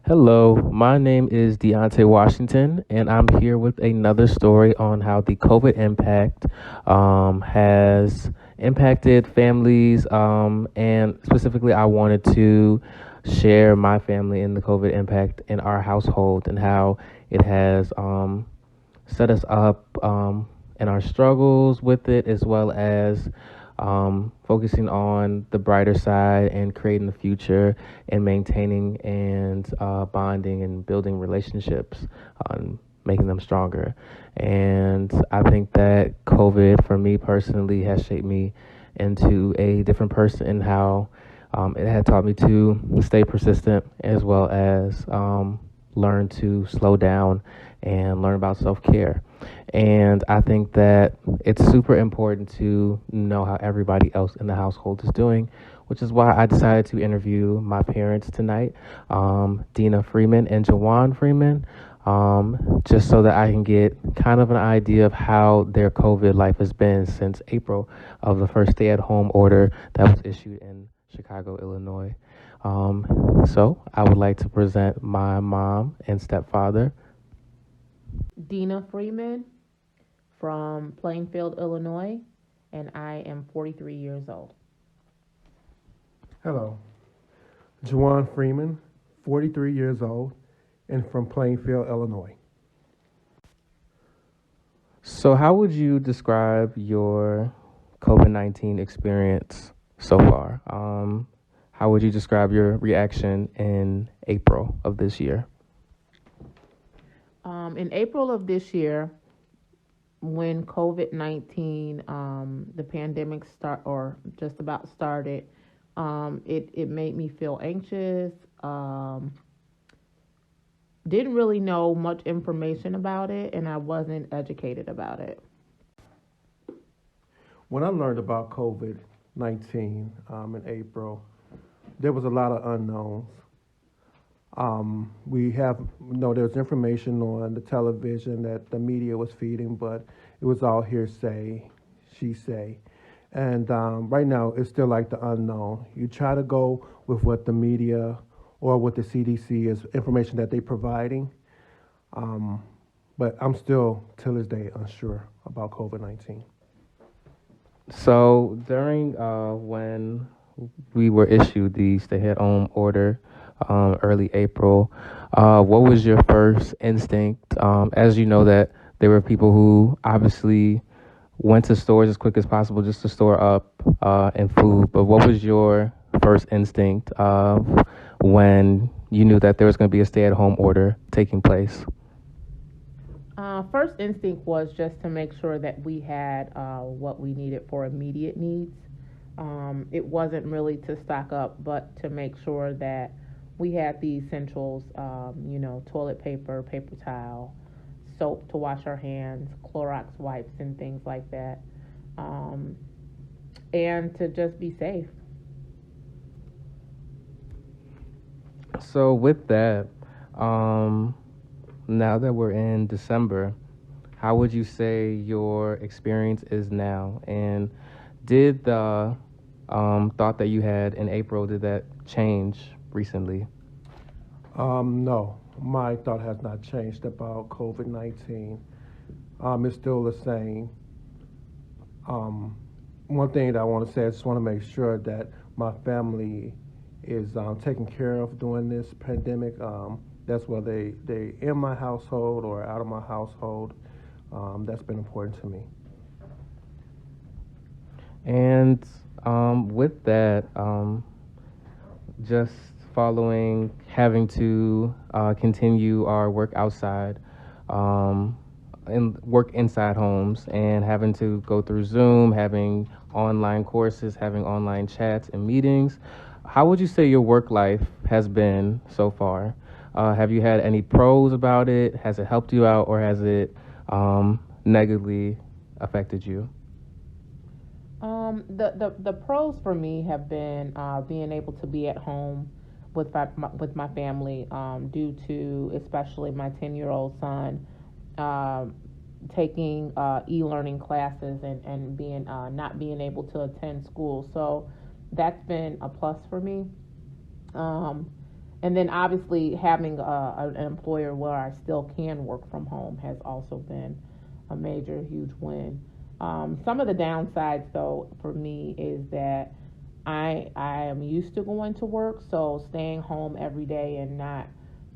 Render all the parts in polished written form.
Hello, my name is DeAnte Washington, and I'm here with another story on how the COVID impact has impacted families. And specifically, I wanted to share my family and the COVID impact in our household and how it has set us up in our struggles with it, as well as focusing on the brighter side and creating the future and maintaining and bonding and building relationships, making them stronger. And I think that COVID, for me personally, has shaped me into a different person in how it had taught me to stay persistent as well as learn to slow down and learn about self care. And I think that it's super important to know how everybody else in the household is doing, which is why I decided to interview my parents tonight, Dhena Freeman and Juan Freeman, just so that I can get kind of an idea of how their COVID life has been since April of the first stay at home order that was issued in Chicago, Illinois. So I would like to present my mom and stepfather. Dhena Freeman from Plainfield, Illinois, and I am 43 years old. Hello, Juan Freeman, 43 years old, and from Plainfield, Illinois. So, how would you describe your COVID 19 experience so far? How would you describe your reaction in April of this year? In April of this year, when COVID-19, the pandemic start or just about started, it made me feel anxious. Didn't really know much information about it, and I wasn't educated about it. When I learned about COVID 19 in April, there was a lot of unknowns. We have, there's information on the television that the media was feeding, but it was all hearsay, she say. And right now, it's still like the unknown. You try to go with what the media or what the CDC is information that they're providing, but I'm still, till this day, unsure about COVID 19. So, during when we were issued the stay at home order early April, what was your first instinct? As you know, that there were people who obviously went to stores as quick as possible just to store up and food. But what was your first instinct of when you knew that there was going to be a stay-at-home order taking place? First instinct was just to make sure that we had what we needed for immediate needs. It wasn't really to stock up, but to make sure that we had the essentials, toilet paper, paper towel, soap to wash our hands, Clorox wipes, and things like that, and to just be safe. So with that, now that we're in December, how would you say your experience is now? And did the thought that you had in April, did that change recently? No, my thought has not changed about COVID 19. It's still the same. One thing that I want to say, I just want to make sure that my family is taken care of during this pandemic. That's whether they in my household or out of my household. That's been important to me. And with that, just following having to continue our work outside and work inside homes and having to go through Zoom, having online courses, having online chats and meetings. How would you say your work life has been so far? Have you had any pros about it? Has it helped you out, or has it negatively affected you? The pros for me have been being able to be at home with my family, due to especially my 10-year-old son taking e-learning classes and being not being able to attend school. So that's been a plus for me. And then obviously having an employer where I still can work from home has also been a major, huge win. Some of the downsides, though, for me is that I am used to going to work, so staying home every day and not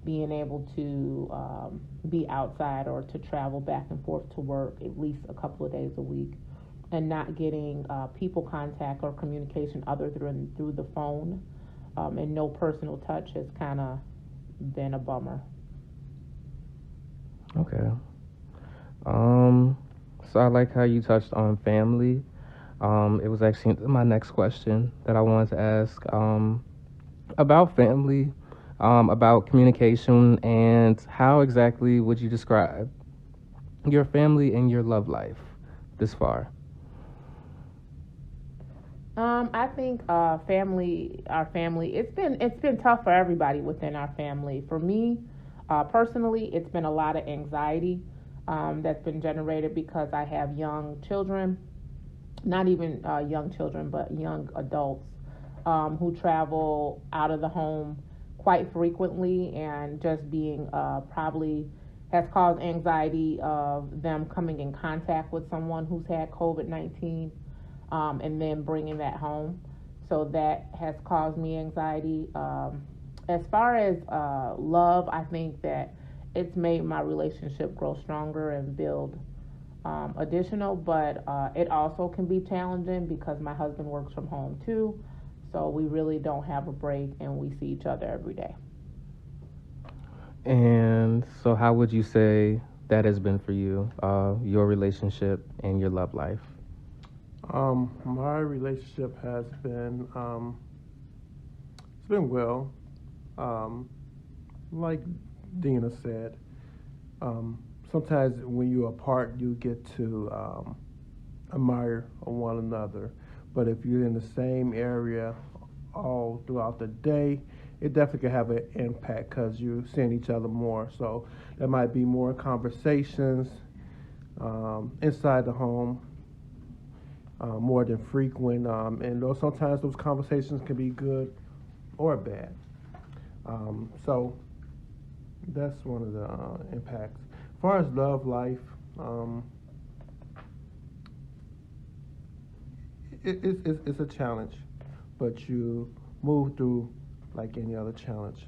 being able to be outside or to travel back and forth to work at least a couple of days a week, and not getting people contact or communication other than through the phone, and no personal touch has kind of been a bummer. Okay. Um, so I like how you touched on family. It was actually my next question that I wanted to ask about family, about communication, and how exactly would you describe your family and your love life this far? I think our family, it's been tough for everybody within our family. For me, personally, it's been a lot of anxiety that's been generated because I have young children, not even young children, but young adults who travel out of the home quite frequently, and just being probably has caused anxiety of them coming in contact with someone who's had COVID-19, and then bringing that home. So that has caused me anxiety. As far as love, I think that it's made my relationship grow stronger and build additional, but it also can be challenging because my husband works from home too. So we really don't have a break and we see each other every day. And so, how would you say that has been for you, your relationship and your love life? My relationship has it's been well. Um, like Dhena said, sometimes when you're apart, you get to admire one another. But if you're in the same area all throughout the day, it definitely can have an impact because you're seeing each other more. So there might be more conversations inside the home, more than frequent. And those, sometimes those conversations can be good or bad. So that's one of the impacts. As far as love life, um, it's a challenge, but you move through like any other challenge.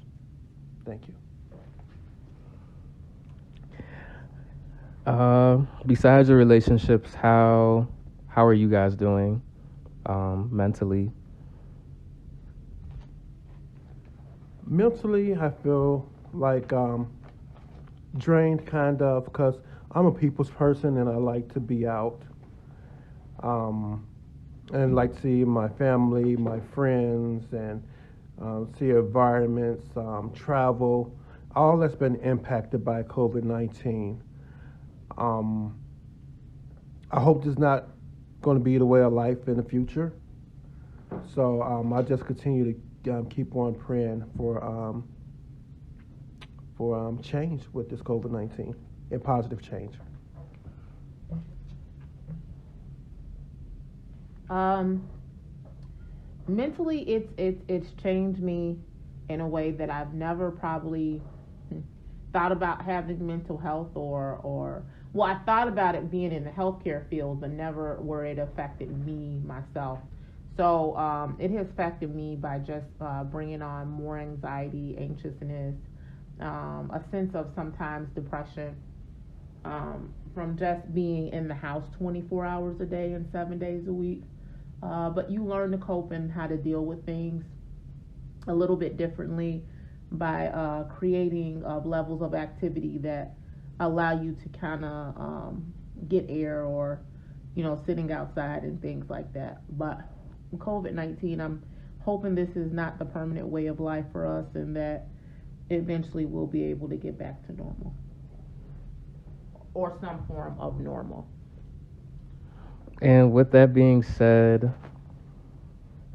Thank you. Besides your relationships, how are you guys doing mentally? Mentally, I feel like drained kind of because I'm a people's person and I like to be out, um, and like to see my family, my friends, and see environments, travel. All that's been impacted by COVID-19. Um, I hope this is not going to be the way of life in the future. So I just continue to keep on praying for change with this COVID-19 and positive change. Um, Mentally, it's changed me in a way that I've never probably thought about having mental health, or well, I thought about it being in the healthcare field, but never where it affected me myself. So it has affected me by just bringing on more anxiety, anxiousness, a sense of sometimes depression, from just being in the house 24 hours a day and 7 days a week. But you learn to cope and how to deal with things a little bit differently by creating levels of activity that allow you to kind of get air, or sitting outside and things like that. But COVID-19, I'm hoping this is not the permanent way of life for us, and that eventually we'll be able to get back to normal, or some form of normal. And with that being said,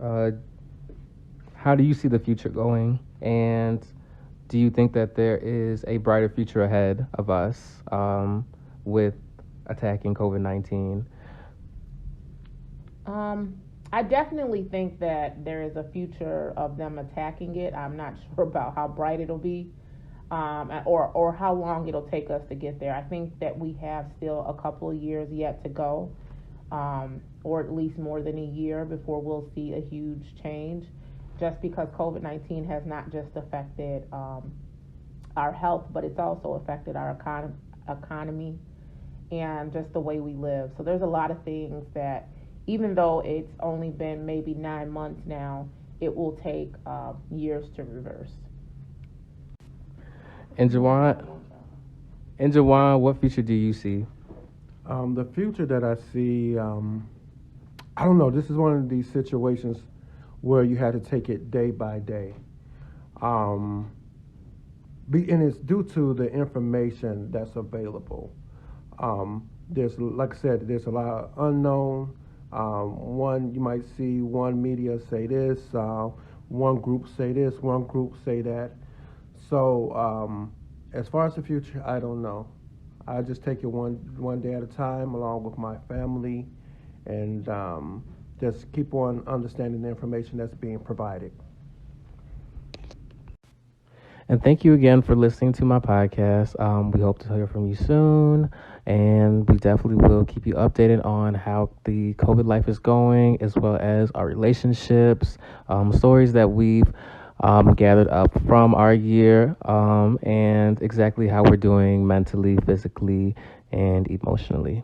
uh, how do you see the future going? And do you think that there is a brighter future ahead of us with attacking COVID-19? Um, I definitely think that there is a future of them attacking it. I'm not sure about how bright it'll be, or how long it'll take us to get there. I think that we have still a couple of years yet to go, or at least more than a year before we'll see a huge change. Just because COVID-19 has not just affected our health, but it's also affected our economy and just the way we live. So there's a lot of things that, even though it's only been maybe 9 months now, it will take years to reverse. And Jawan, and Jawan, what future do you see? The future that I see, I don't know. This is one of these situations where you had to take it day by day. Um, and it's due to the information that's available. There's, like I said, there's a lot of unknown. One, you might see one media say this, one group say this, one group say that. So, as far as the future, I don't know. I just take it one day at a time, along with my family, and just keep on understanding the information that's being provided. And thank you again for listening to my podcast. We hope to hear from you soon. And we definitely will keep you updated on how the COVID life is going, as well as our relationships, stories that we've gathered up from our year, and exactly how we're doing mentally, physically, and emotionally.